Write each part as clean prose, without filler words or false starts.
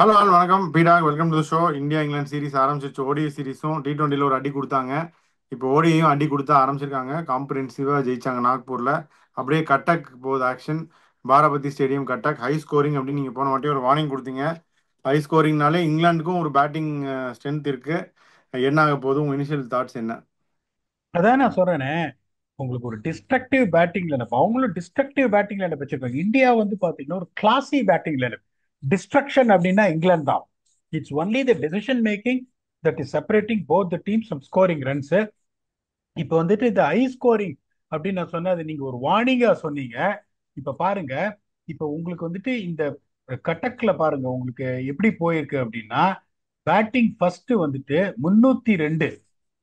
Hello hello வணக்கம் பீடா, welcome to show. India England series ஆரம்பிச்சிருச்சு. ODI சீரிஸும் T20ல ஒரு அடி கொடுத்தாங்க. இப்போ ஓடிஐயும் அடி கொடுத்து ஆரம்பிச்சிருக்காங்க. காம்ப்ரிஹென்சிவாக ஜெயிச்சாங்க நாக்பூரில். அப்படியே கட்டக் போகுது ஆக்ஷன். பாரபதி ஸ்டேடியம் கட்டக் ஹை ஸ்கோரிங் அப்படின்னு நீங்கள் போன வாட்டி ஒரு வார்னிங் கொடுத்தீங்க. ஹை ஸ்கோரிங்னாலே இங்கிலாந்துக்கும் ஒரு பேட்டிங் ஸ்ட்ரென்த் இருக்கு. என்ன ஆக போகுது? உங்கள் இனிஷியல் தாட்ஸ் என்ன? அதான் நான் சொல்றேனே. உங்களுக்கு ஒரு டிஸ்ட்ரக்டிவ் பேட்டிங் லைனப், அவங்களும் டிஸ்ட்ரக்டிவ் பேட்டிங் லைனப் வச்சிருக்காங்க. இந்தியா வந்து பாத்தீங்கன்னா ஒரு கிளாசி பேட்டிங் லைனப். டிஸ்ட்ரக்ஷன் அப்படின்னா இங்கிலாந்து தான். It's only the decision making that is separating both the teams from scoring runs. இப்போ வந்துட்டு இந்த ஹை ஸ்கோரிங் அப்படின்னு நான் சொன்னேன், அது நீங்க ஒரு வார்னிங்கா சொன்னீங்க. இப்ப பாருங்க, இப்ப உங்களுக்கு வந்துட்டு இந்த கட்டக்ல பாருங்க உங்களுக்கு எப்படி போயிருக்கு அப்படின்னா, பேட்டிங் ஃபர்ஸ்ட் வந்துட்டு 302,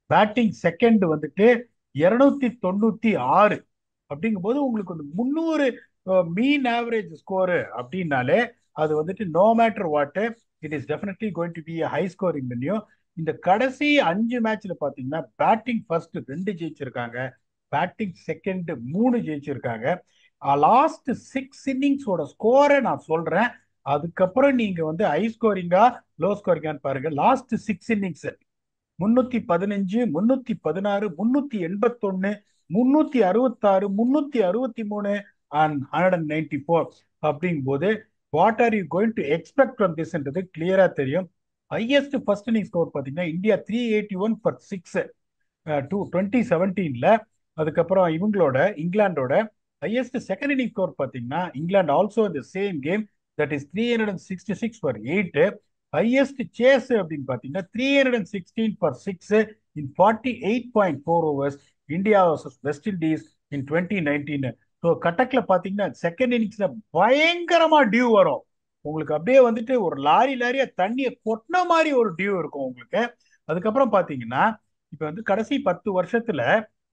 பேட்டிங் செகண்ட் வந்துட்டு 296. அப்படிங்கும்போது உங்களுக்கு வந்து 300 மீன் ஆவரேஜ் ஸ்கோரு அப்படின்னாலே அது வந்துட்டு no matter what, it is definitely going to be high scoring venue. இந்த கடைசி 5 மேட்ச்ல பாத்தீங்கன்னா பேட்டிங் ஃபர்ஸ்ட் 2 ஜெயிச்சிருக்காங்க, பேட்டிங் செகண்ட் 3 ஜெயிச்சிருக்காங்க. லாஸ்ட் 6 இன்னிங்ஸோட ஸ்கோரை நான் சொல்றேன், அதுக்கப்புறம் நீங்க வந்து ஹை ஸ்கோரிங்கா லோ ஸ்கோரிங்கான்னு பாருங்க. Last 6 innings 315, 316, 381, 366, 363 and 194. அப்படிங்கும் போது what are you going to expect from திஸ்ன்றது கிளியரா தெரியும். ஹையஸ்ட் ஃபர்ஸ்ட் இன்னிங் ஸ்கோர் பார்த்தீங்கன்னா இந்தியா 381 for 6 2017. அதுக்கப்புறம் இவங்களோட இங்கிலாண்டோட ஹையஸ்ட் செகண்ட் இன்னிங் ஸ்கோர் பார்த்தீங்கன்னா இங்கிலாந்து ஆல்சோ இந்த same game, that is 366 for 8. Highest chase அப்படின்னு பார்த்தீங்கன்னா 316 for 6 in 48.4 overs, India versus West Indies in 2019. So கட்டக்ல பார்த்தீங்கன்னா செகண்ட் இன்னிங்ஸ்ல பயங்கரமா டியூ வரும் உங்களுக்கு. அப்படியே வந்துட்டு ஒரு லாரி லாரியா தண்ணியை கொட்டின மாதிரி ஒரு டியூ இருக்கும் உங்களுக்கு. அதுக்கப்புறம் பார்த்தீங்கன்னா இப்போ வந்து கடைசி 10 வருஷத்துல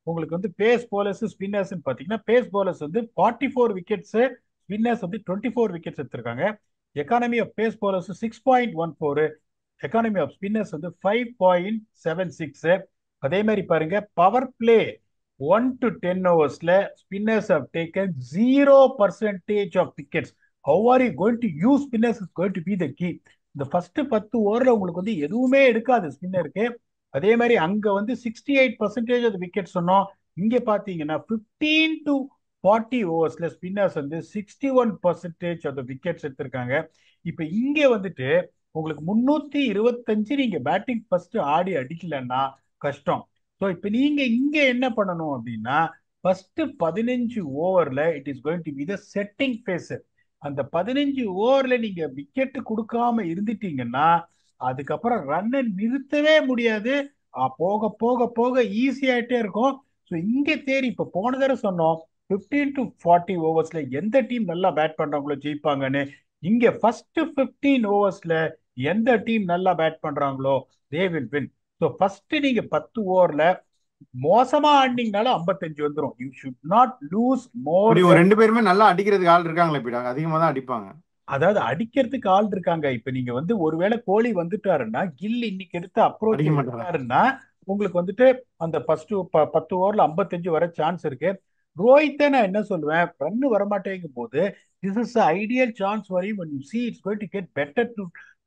உங்களுக்கு வந்து பேஸ் போலர்ஸ் ஸ்பின்னர்ஸ் பார்த்தீங்கன்னா, பேஸ் போலர்ஸ் வந்து 44 விக்கெட்ஸ், ஸ்பின்னர்ஸ் வந்து 24 விக்கெட்ஸ் எடுத்திருக்காங்க. Economy of pace bowlers 6.14, economy of spinners வந்து 5.76. அதே மாதிரி பாருங்க, power play 1 to 10 overs spinners have taken 0% of wickets. How are you going to use spinners is going to be the key. இந்த first 10 ஓவர்ல உங்களுக்கு வந்து எதுவுமே எடுக்காது ஸ்பின்னருக்கு. அதே மாதிரி அங்க வந்து 68% ஆஃப் விக்கெட் சொன்னோம். இங்க பாத்தீங்கன்னா 15 to 40 ஓவர்ஸ்ல ஸ்பின்னர்ஸ் வந்து 61% ஆஃப் விக்கெட்ஸ் எடுத்திருக்காங்க. இப்ப இங்க வந்துட்டு உங்களுக்கு 325 நீங்க பேட்டிங் ஃபர்ஸ்ட் ஆடி அடிக்கலன்னா கஷ்டம். ஸோ இப்ப நீங்க இங்க என்ன பண்ணணும் அப்படின்னா, ஃபர்ஸ்ட் 15 ஓவர்ல it is going to be the setting phase. அந்த 15 ஓவர்ல நீங்க விக்கெட் கொடுக்காம இருந்துட்டீங்கன்னா அதுக்கப்புறம் ரன்னை நிறுத்தவே முடியாது. போக போக போக ஈஸி ஆயிட்டே இருக்கும். ஸோ இங்க தேடி இப்ப போன தடவை சொன்னோம் 15 to 40 ஓவர்ஸ்ல எந்த டீம் நல்லா பேட் பண்றாங்களோ ஜெயிப்பாங்கன்னு. இங்க ஃபர்ஸ்ட் 15 ஓவர்ஸ்ல எந்த டீம் நல்லா பேட் பண்றாங்களோ they will win. So first நீங்க 10 ஓவர்ல மோசமா ஆடினீங்கனாலும் 55 வந்துடும். யூ ஷுட் நாட் லூஸ் மோர். இப்படி ஒரு ரெண்டு பேருமே நல்லா அடிக்கிறதுக்கு ஆள் இருக்காங்களே பீடா, அதிகமாக தான் அடிப்பாங்க. அதாவது அடிக்கிறதுக்கு ஆள் இருக்காங்க. இப்ப நீங்க வந்து ஒருவேளை கோலி வந்துட்டாருன்னா, கில் இன்னைக்கு எடுத்த அப்ரோச் அடிக்க மாட்டாரா? எடுத்தாருன்னா உங்களுக்கு வந்துட்டு அந்த ஃபர்ஸ்ட் 10 ஓவர்ல 55 வர சான்ஸ் இருக்கு. ரோஹித்தை நான் என்ன சொல்லுவேன், ரன் வரமாட்டேங்கும் போது this is ideal chance for him. when you see it's going to get better to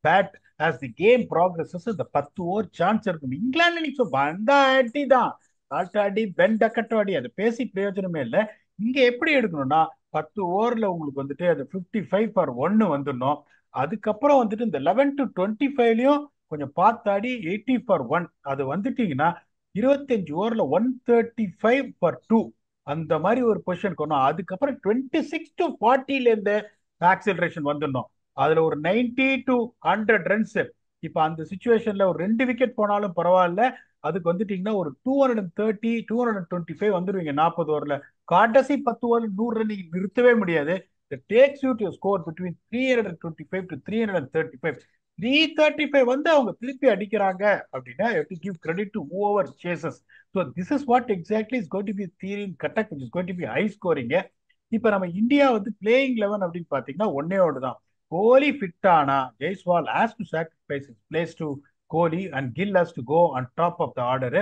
bat as the game progresses. இந்த 10 ஓவர் சான்ஸ் இருக்கும். இங்கிலாந்து நீங்க வந்தா அடி தான், ஆட்டாடி பெண்டக்கட்டாடி, அதை பேசி பிரயோஜனமே இல்லை. இங்க எப்படி எடுக்கணும்னா 10 ஓவர்ல உங்களுக்கு வந்துட்டு அது 55 for 1 வந்துடணும். அதுக்கப்புறம் வந்துட்டு இந்த 11 to 25லயும் கொஞ்சம் பார்த்தாடி 80 for 1 அது வந்துட்டீங்கன்னா 25 ஓவர்ல 135 for 2 அந்த மாதிரி ஒரு பொசிஷன் கொண்டோம். அதுக்கப்புறம் 26 to 40ல இருந்து ஆக்சிலரேஷன் வந்துடணும். அதுல ஒரு 90 to 100 ரன்ஸ். இப்ப அந்த சுச்சுவேஷன்ல ஒரு 2 விக்கெட் போனாலும் பரவாயில்ல, அதுக்கு வந்துட்டீங்கன்னா ஒரு 230, 225 வந்துருவீங்க 40 ஓவர்ல. கடைசி 10 ஓவர் 100 ரன் நீங்க நிறுத்தவே முடியாது. Tax you to score between 325 to 335. 335 வந்து அவங்க திருப்பி அடிக்கிறாங்க அப்படின்னா you have to give credit to whoever chases. So this is what exactly is going to be theory in Cuttack, which is going to be high scoring. இப்ப நம்ம India வந்து playing 11 அப்படின்னு பாத்தீங்கன்னா ஒன்னே ஒன்று தான். கோலி ஃபிட் ஆனா Jaiswal has to sacrifice his place to Kohli and Gill has to go on top of the order.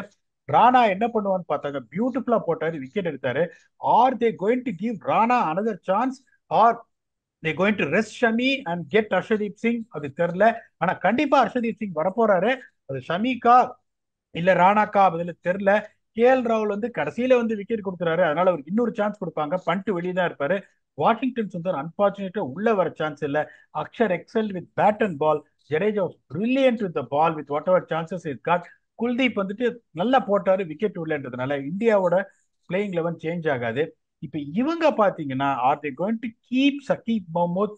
Rana என்ன பண்ணுவான்னு பார்த்தாங்க, பியூட்டிஃபுல்லா போட்டாரு, விக்கெட் எடுத்தாரு. Are they going to give Rana another chance, or they going to rest Shami and get Harshdeep Singh அது தெரியல. ஆனா கண்டிப்பா ஹர்ஷதீப் சிங் வரப்போறாரு. அது ஷமிக்கா இல்ல ராணாக்கா பதில தெரியல. கேஎல் ராகுல் வந்து கடைசியில வந்து விக்கெட் கொடுக்குறாரு, அதனால அவருக்கு இன்னொரு சான்ஸ் கொடுப்பாங்க. பண்ட் வெளியே தான் இருப்பாரு. வாஷிங்டன் சுந்தர் அன்பார்ச்சுனேட்டா உள்ள வர சான்ஸ் இல்ல. Axar excel with bat and ball. Jadeja brilliant with the ball with whatever chances is got. Kuldeep வந்துட்டு நல்லா போட்டாரு விக்கெட் உள்ளன்றதுனால இந்தியாவோட பிளேயிங் லெவன் சேஞ்ச் ஆகாது. இப்ப இவங்க பாத்தீங்கன்னா are they going to keep Saqib Mahmood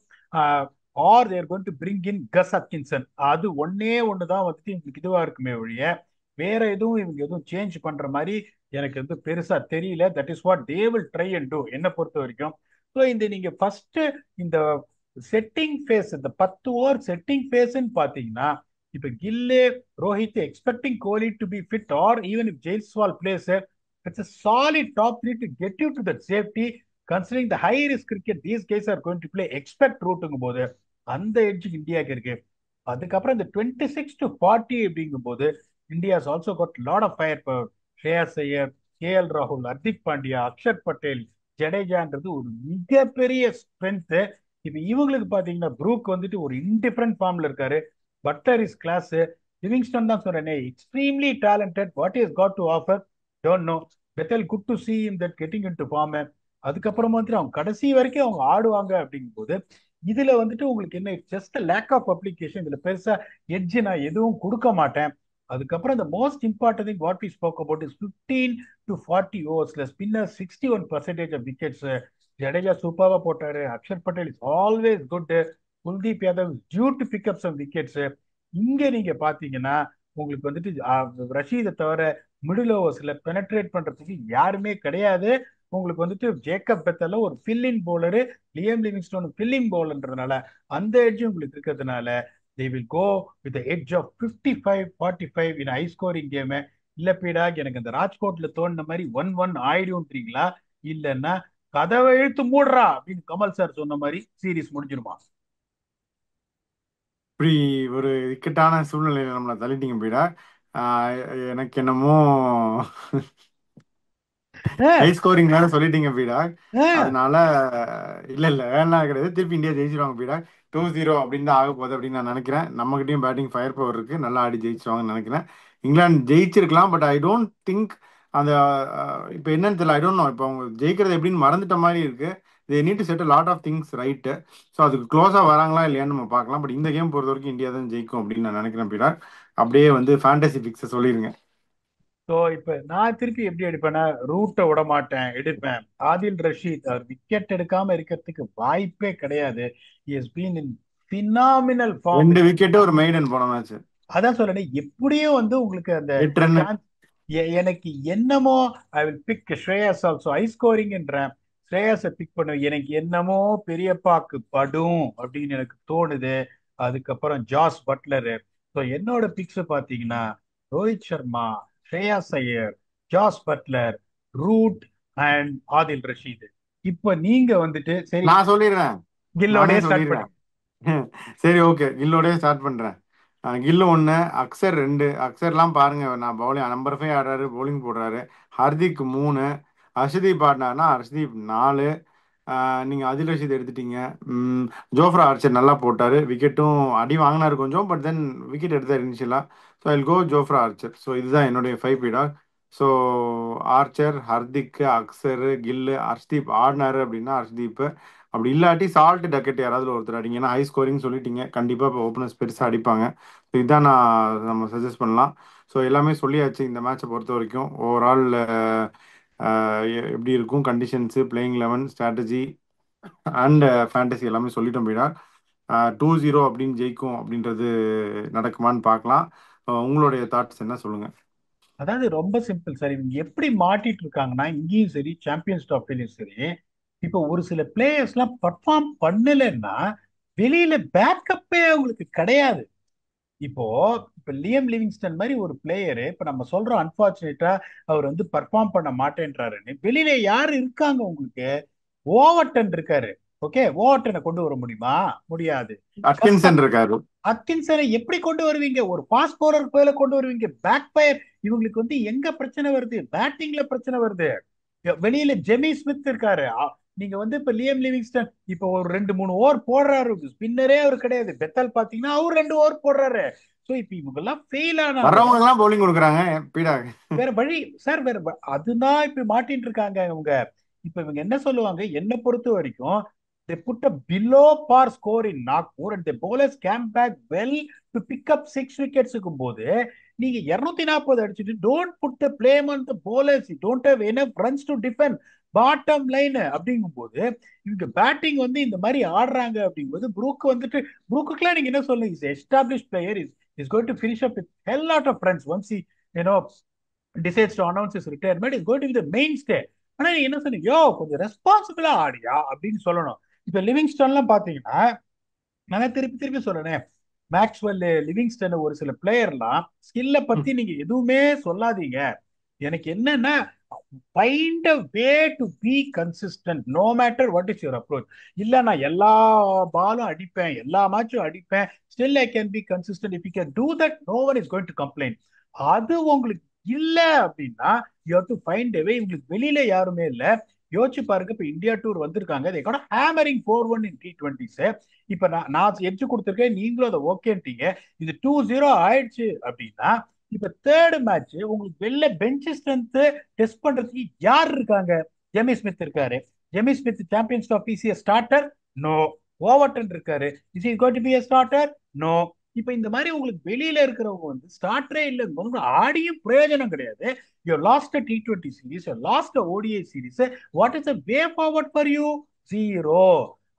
or they going to bring in Gus Atkinson. அது ஒன்னே ஒண்ணுதான் வந்துட்டு எங்களுக்கு இதுவா இருக்குமே ஒழிய வேற எதுவும் இவங்க எதுவும் சேஞ்ச் பண்ற மாதிரி எனக்கு வந்து பெருசா தெரியல. That is what they will try and do என்ன பொறுத்த வரைக்கும். ஸோ இந்த நீங்க ஃபர்ஸ்ட் இந்த செட்டிங் ஃபேஸ், இந்த 10 ஓவர் செட்டிங் ஃபேஸ்ன்னு பாத்தீங்கன்னா இப்ப Gill Rohit expecting Kohli to be fit or even if Jaiswal plays, it's a solid top three to get you to that safety. Considering the high risk cricket these guys are going to play, expect ரூட்டுங்கும் போது அந்த edge இந்தியாவுக்கு இருக்கு. அதுக்கப்புறம் இந்த 26-40 அப்படிங்கும் போது India has also got lot of fire power. Shreyas Iyer, KL ராகுல், ஹர்திக் பாண்டியா, அக்ஷர் பட்டேல், ஜடேஜான்றது ஒரு மிகப்பெரிய ஸ்ட்ரென்த். இப்ப இவங்களுக்கு பாத்தீங்கன்னா ப்ரூக் வந்துட்டு ஒரு இன்டிஃபரண்ட் ஃபார்ம்ல இருக்காரு. Buttler is class. லிவிங்ஸ்டன் தான் சொல்றேனே extremely talented. What is got to offer don't know. Bethell good to see him that getting into form. அதுக்கப்புறம் வந்துட்டு அவங்க கடைசி வரைக்கும் அவங்க ஆடுவாங்க அப்படிங்கும் போது இதுல வந்துட்டு உங்களுக்கு என்ன ஜஸ்ட் லேக் ஆஃப் அப்ளிகேஷன். இதுல பெருசா எட்ஜ் நான் எதுவும் கொடுக்க மாட்டேன். அதுக்கப்புறம் the most important thing what we spoke about is 15-40 ஓவர்ஸ்ல ஸ்பின்னர் 61% of wickets. ஜடேஜா சூப்பராக போட்டாரு. Akshar Patel is always good. Kuldeep Yadav due to pick up some wickets. இங்க நீங்க பாத்தீங்கன்னா உங்களுக்கு வந்துட்டு ரஷீதை தவிர மிடில் ஓவர்ஸ்ல பெனட்ரேட் பண்றதுக்கு யாருமே கிடையாது. உங்களுக்கு வந்துட்டு ஜேக்கப் பெத்தல ஒரு filling bowler, Liam Livingstone filling பவுலர்ன்றதுனால அந்த எட்ஜ் உங்களுக்கு இருக்கிறதுனால they will go with the edge of 55-45 in high scoring game. இல்ல பீடா எனக்கு அந்த ராஜ்கோட்ல தோணுன மாதிரி 1-1 ஆயிடும்ன்றீங்களா, இல்லைன்னா கதவை இழுத்து மூடுறா அப்படின்னு கமல் சார் சொன்ன மாதிரி சீரீஸ் முடிஞ்சிருமா? இப்படி ஒரு இக்கட்டான சூழ்நிலையில நம்மளை தள்ளிட்டீங்க போயிடா. எனக்கு என்னமோ ஹை ஸ்கோரிங் வேற சொல்லிட்டீங்க பீடா. அதனால இல்ல இல்ல வேணா கிடையாது, திருப்பி இந்தியா ஜெயிச்சிருவாங்க பீடா. 2-0 அப்படின்னு தான் ஆக போகுது அப்படின்னு நான் நினைக்கிறேன். நம்மகிட்டயும் பேட்டிங் ஃபயர் பவர் இருக்கு, நல்லா ஆடி ஜெயிச்சிருவாங்கன்னு நினைக்கிறேன். இங்கிலாந்து ஜெயிச்சிருக்கலாம், பட் ஐ டோன்ட் திங்க் அந்த இப்போ என்னன்னு தெரியல. ஐ டோன்ட் நோ இப்போ அவங்க ஜெயிக்கிறது எப்படின்னு மறந்துட்ட மாதிரி இருக்கு. They need to set lot of things right. So அதுக்கு க்ளோஸாக வராங்களா இல்லையான்னு நம்ம பார்க்கலாம். பட் இந்த கேம் பொறுத்த வரைக்கும் இந்தியா தான் ஜெயிக்கும் அப்படின்னு நான் நினைக்கிறேன் பீடா. அப்படியே வந்து ஃபேண்டசி பிக்ஸை சொல்லிடுங்க. ஸோ இப்ப நான் திருப்பி எப்படி எடுப்பேன்னா ரூட்டை விட மாட்டேன், எடுப்பேன். ஆதில் ரஷீத் அவர் விக்கெட் எடுக்காம இருக்கிறதுக்கு வாய்ப்பே கிடையாது. he has been in phenomenal form. 2 wicket ஒரு மெய்டன் போன மேட்ச். அதான் சொல்றேன் எப்படியும் வந்து உங்களுக்கு அந்த 8 ரன். சான்ஸ். எனக்கு என்னமோ I will pick Shreyas also high ஸ்கோரிங்ன்றேன். ஸ்ரேயாஸை பிக் பண்ணுவேன். எனக்கு என்னமோ பெரியப்பாக்கு படும் அப்படின்னு எனக்கு தோணுது. அதுக்கப்புறம் ஜாஸ் பட்லரு. ஸோ என்னோட பிக்ஸ் பாத்தீங்கன்னா Rohit Sharma, Shreyas Iyer, Jos Buttler, Root and Adil Rashid. இப்ப நீங்க வந்துட்டு சரி நான் சொல்லிடுறேன், நானே கில்லோடய ஸ்டார்ட் சொல்லிடுறேன். பண்ணுங்க. சரி ஓகே, கில்லோடய ஸ்டார்ட் பண்றேன். கில்லு 1, அக்சர் 2. அக்சர்லாம் பாருங்க, நான் பவுலிங் நம்பர் 5 ஆடுறாரு, பவுலிங் போடுறாரு. ஹர்திக் 3, ஹர்ஷதீப் ஆடினார்னா ஹர்ஷதீப் 4. நீங்க அதில் ரஷீத் எடுத்துட்டீங்க. ஜோஃப்ரா ஆர்ச்சர் நல்லா போட்டாரு, விக்கெட்டும் அடி வாங்கினாரு கொஞ்சம், பட் தென் விக்கெட் எடுத்தார் initially. So I go Jofra Archer. So இதுதான் என்னுடைய 5 பீடா. So Archer, Hardik, Axar, Gill. ஹர்ஷ்தீப் ஆடினாரு அப்படின்னா ஹர்ஷ்தீப். அப்படி இல்லாட்டி சால்ட் டக்கெட் யாராவது ஒருத்தர் அடிங்க. ஏன்னா ஹை ஸ்கோரிங் சொல்லிட்டீங்க, கண்டிப்பாக இப்போ ஓப்பனர்ஸ் பெருசாக அடிப்பாங்க. ஸோ இதான் நான் நம்ம சஜஸ்ட் பண்ணலாம். ஸோ எல்லாமே சொல்லியாச்சு இந்த மேட்சை பொறுத்த வரைக்கும். ஓவரால் எப்படி இருக்கும், conditions, playing eleven, strategy and fantasy எல்லாமே சொல்லிட்டோம் போயிடா. 2-0 அப்படின்னு ஜெயிக்கும் அப்படின்றது நடக்குமான்னு பார்க்கலாம். உங்களுடைய தாட்ஸ் என்ன சொல்லுங்க. அதாவது ரொம்ப சிம்பிள் சார். இவங்க எப்படி மாட்டிட்டு இருக்காங்கன்னா இங்கேயும் சரி சாம்பியன்ஸ் ட்ராஃபிலையும் சரி இப்போ ஒரு சில பிளேயர்ஸ்லாம் பர்ஃபார்ம் பண்ணலைன்னா வெளியில பேக்கப்பே அவங்களுக்கு கிடையாது. இப்போ இப்ப லியம் லிவிங்ஸ்டன் மாதிரி ஒரு பிளேயரு இப்ப நம்ம சொல்றோம் அன்பார்ச்சுனேட்டா அவர் வந்து பர்ஃபார்ம் பண்ண மாட்டேன்றாருன்னு, வெளியில யாரு இருக்காங்க உங்களுக்கு? ஓவர்டன் இருக்காரு. ஓகே, ஓவர்டனை கொண்டு வர முடியுமா? முடியாது. அட்கின்சன் இருக்காரு. அட்கின்சனை எப்படி கொண்டு வருவீங்க? ஒரு ஃபாஸ்ட் பவுலர் பேர்ல கொண்டு வருவீங்க? பேக் பயர் இவங்களுக்கு வந்து எங்க பிரச்சனை வருது? பேட்டிங்ல பிரச்சனை வருது. வெளியில ஜெமி ஸ்மித் இருக்காரு. நீங்க வந்து இப்ப லியம் லிவிங்ஸ்டன் இப்ப ஒரு 2 3 ஓவர் போடுறாரு, ஸ்பின்னரே அவர் கிடையாது. பெத்தல் பாத்தீங்கன்னா அவர் 2 ஓவர் போடுறாரு. சோ இப்ப இவங்க எல்லாம் ஃபெயில் ஆனாலே வர்றவங்க எல்லாம் பவுலிங் கொடுக்குறாங்க பீடா. வேற வழி சார், அதுதான் இப்ப மாட்டின்னு இருக்காங்க இவங்க. இப்ப இவங்க என்ன சொல்லுவாங்க, என்ன பொறுத்த வரைக்கும் they put a below par score in Nagpur and the bowlers came back well to pick up 6 wickets போது நீங்க 240 அடிச்சுட்டு don't put the blame on the bowlers, you don't have enough runs to defend bottom line அப்படிங்கும் போது இவங்க batting வந்து இந்த மாதிரி ஆடுறாங்க அப்படிங்கும்போது ப்ரூக் வந்துட்டு ப்ரூக்குலாம் நீங்க என்ன சொல்லுங்க, is establish player, is going to finish up with hell lot of runs once he you know decides to announce his retirement is going to be the mainstay. ஆனா நீங்க என்ன சொன்னீங்க, யோ கொஞ்சம் ரெஸ்பான்சிபிளா ஆடியா அப்படின்னு சொல்லணும். இப்ப லிவிங்ஸ்டன்லாம் பாத்தீங்கன்னா, நான் திருப்பி திருப்பி சொல்றேன், மேக்ஸ்வெல் லிவிங்ஸ்டன் ஒரு சில பிளேயர்லாம் ஸ்கில்ல பத்தி நீங்க எதுவுமே சொல்லாதீங்க. எனக்கு என்னன்னா, find a way to be consistent no matter what is your approach. இல்ல நான் எல்லா பாலும் அடிப்பேன், எல்லா மேட்சும் அடிப்பேன், still I can be consistent, if you can do that no one is going to complaint. அது உங்களுக்கு இல்ல அப்படின்னா you have to find a way. உங்களுக்கு வெளியில யாருமே இல்ல. யோசிச்சு பாருங்க, இப்ப இந்தியா டூர் வந்திருக்காங்க, they got a hammering 4-1 in T20s. இப்ப நான் எட்ஜ் கொடுத்துருக்கேன், நீங்களும் அதை ஓகேன்ட்டீங்க. இது 2-0 ஆயிடுச்சு அப்படின்னா இப்ப தேர்ட் மேட்ச் உங்களுக்கு வெளில பெஞ்ச் ஸ்ட்ரென்த் டெஸ்ட் பண்றதுக்கு யார் இருக்காங்க? ஜெமி ஸ்மித் இருக்காரு. Jamie Smith champions of PCA starter? No. Overton இருக்காரு, is is going to be a starter? No. இப்ப இந்த மாதிரி உங்களுக்கு வெளியில இருக்கிறவங்க வந்து ஸ்டார்டரே இல்ல, ஆடியும் பிரயோஜனம் கிடையாது. You last T20 series, last ODI series, what is the way forward for you? Zero.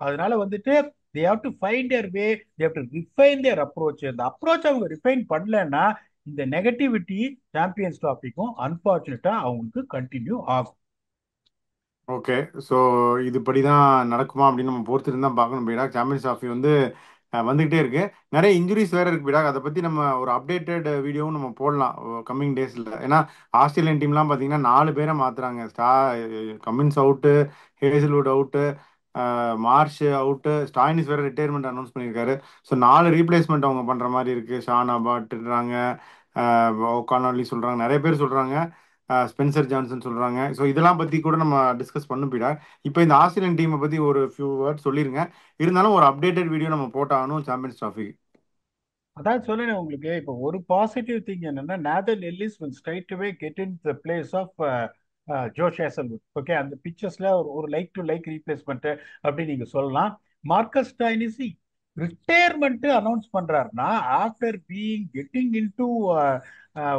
அதனால வந்துட்டு they have to find their way, they have to refine their approach. அந்த அப்ரோச் அவங்க ரிஃபைன் பண்ணலன்னா இந்த நெகட்டிவிட்டி சாம்பியன்ஸ் டாபிக்கும் அன்பார்ச்சுனேட்டா அவங்களுக்கு continue ஆகும். Okay. So இதுபடி தான் நடக்குமா அப்படின்னு நம்ம பொறுத்திருந்து தான் பார்க்கணும் பீடா. சாம்பியன்ஸ் ட்ராஃபி வந்து வந்துகிட்டே இருக்கு. நிறைய இன்ஜுரிஸ் வேற இருக்கு பீடா. அதை பத்தி நம்ம ஒரு அப்டேட்டட் வீடியோவும் நம்ம போடலாம் கம்மிங் டேஸ்ல. ஏன்னா ஆஸ்திரேலியன் டீம்லாம் பார்த்தீங்கன்னா 4 பேரை மாத்துறாங்க. Cummins out, Hazlewood out, Marsh out, Stoinis வேற ரிட்டையர்மெண்ட் அனௌன்ஸ் பண்ணியிருக்காரு. ஸோ 4 ரீப்ளேஸ்மெண்ட் அவங்க பண்ற மாதிரி இருக்கு. ஷான் அபாட்ன்றாங்க, ஒகானலி சொல்றாங்க, நிறைய பேர் சொல்றாங்க, ஸ்பென்சர் ஜான்சன் சொல்றாங்க. ஸோ இதெல்லாம் பத்தி கூட நம்ம டிஸ்கஸ் பண்ணும் பீடா. இப்போ இந்த ஆஸ்திரேலியன் டீமை பத்தி ஒரு ஃபியூ வேர்ட் சொல்லிருங்க. இருந்தாலும் ஒரு அப்டேட்டட் வீடியோ நம்ம போட்டாகணும் சாம்பியன்ஸ் ட்ராஃபி. அதான் சொல்லுங்க உங்களுக்கு. இப்போ ஒரு பாசிட்டிவ் திங் என்னன்னா, Nathan Ellis will straight away get in the place of Josh Hazlewood. Okay, அந்த பிக்சர்ஸ்ல ஒரு லைக் டு லைக் ரீப்ளேஸ்மெண்ட் அப்படி நீங்க சொல்லலாம். மார்க்கஸ் ஸ்டாயினிஸ் ரிட்டையர்மெண்ட் அனௌன்ஸ் பண்றாருன்னா after being getting in to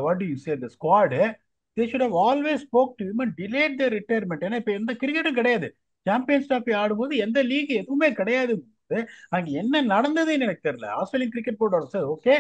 what do you say the squad, they should have always spoke to him and delayed the retirement. ஏன்னா இப்போ எந்த கிரிக்கெட்டும் கிடையாது, சாம்பியன்ஸ் ட்ராஃபி ஆடும்போது எந்த லீக் எதுவுமே கிடையாது. அங்க என்ன நடந்ததுன்னு எனக்கு தெரியல. Australian cricket board sir, okay,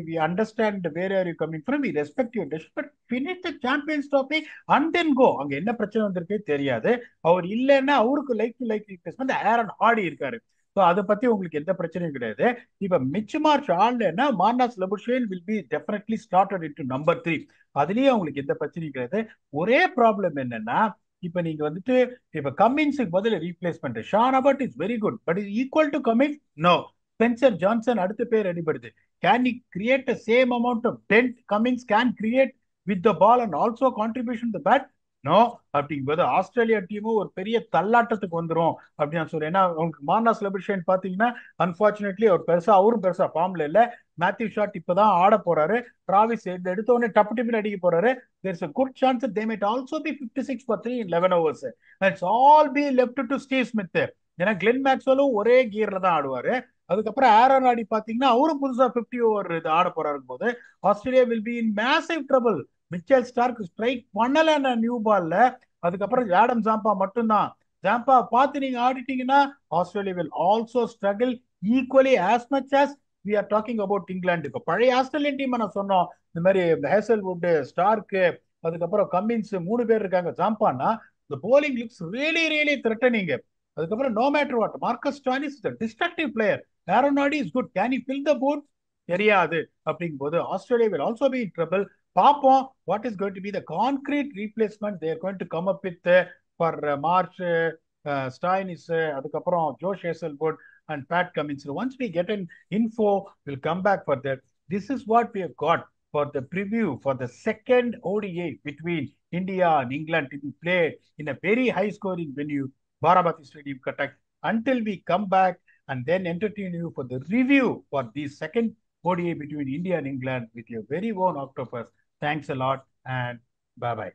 we understand where are you coming from, we respect your decision, but finish the champions trophy and then go. அங்க என்ன பிரச்சனை வந்திருக்கே தெரியாது. அவர் இல்லைன்னா அவருக்கு like to like replacement Aaron Hardie இருக்காரு. ஸோ அதை பத்தி உங்களுக்கு எந்த பிரச்சனையும் கிடையாது. இப்ப மிச் மார்ச் ஆடலைன்னா Marnus Labuschagne will be definitely slotted into number 3. அதுலயும் அவங்களுக்கு எந்த பிரச்சனையும் கிடையாது. ஒரே ப்ராப்ளம் என்னன்னா, இப்ப நீங்க வந்துட்டு இப்ப கம்மின்ஸுக்கு பதில் replacement Sean Abbott is very good, but is equal to Cummins? No. Spencer Johnson அடுத்த பேர் அடிபடுது. Can he create the same amount of dent Cummins can create with the ball and also contribution to the bat? No. அப்படிங்கும்போது Australia டீமும் ஒரு பெரிய தள்ளாட்டத்துக்கு வந்துடும் அப்படின்னு சொல்றேன். ஏன்னா உங்களுக்கு மார்னஸ் லெபுஷேன் பாத்தீங்கன்னா அன்பார்ச்சுனேட்லி அவரும் பெருசா ஃபார்ம்ல இல்ல. மேத்யூ ஷாட் இப்பதான் ஆட போறாரு. டிராவிஸ் எடுத்த உடனே டப்பு டிப்பில் அடிக்க போறாரு. there's a good chance that they might also be 56 for 3 in 11 overs. That's all be left to Steve Smith. ஏன்னா கிளென் மேக்ஸ்வெலும் ஒரே கியர்ல தான் ஆடுவாரு. அதுக்கப்புறம் ஆரோன் ஆடி பாத்தீங்கன்னா அவரும் புதுசா 50 ஓவர் இது ஆட போறாரு போது Australia will be in massive trouble. Mitchell Starc strike பண்ணல நியூ பால்ல. அதுக்கப்புறம் ஆடம் ஜாம்பா மட்டும்தான். ஜாம்பா பார்த்து நீங்க ஆடிட்டீங்கன்னா Australia will also struggle equally as much as we are talking about England. இப்போ பழைய ஆஸ்திரேலியன் டீம் நான் சொன்னோம், இந்த மாதிரி ஹேசல்வுட், ஸ்டார்க்கு, அதுக்கப்புறம் கம்மின்ஸ் 3 பேர் இருக்காங்க. ஜாம்பானா the bowling looks really really threatening. அதுக்கப்புறம் no matter what Marcus Stoinis is a destructive player. Aaron Hardie is good, can he fill the boot? தெரியாது. அப்படிங்கும்போது Australia will also be in trouble. பார்ப்போம் what is going to be the concrete replacement they are going to come up with for March, Stoinis, அதுக்கப்புறம் ஜோஷ் Hazlewood and Pat Cummins. Once we get an info, we'll come back for that. This is what we have got for the preview for the second ODI between India and England to be played in a very high scoring venue Baramati Stadium, Cuttack. Until we come back and then entertain you for the review for the second ODI between India and England with your very own Octopus. Thanks a lot and bye bye.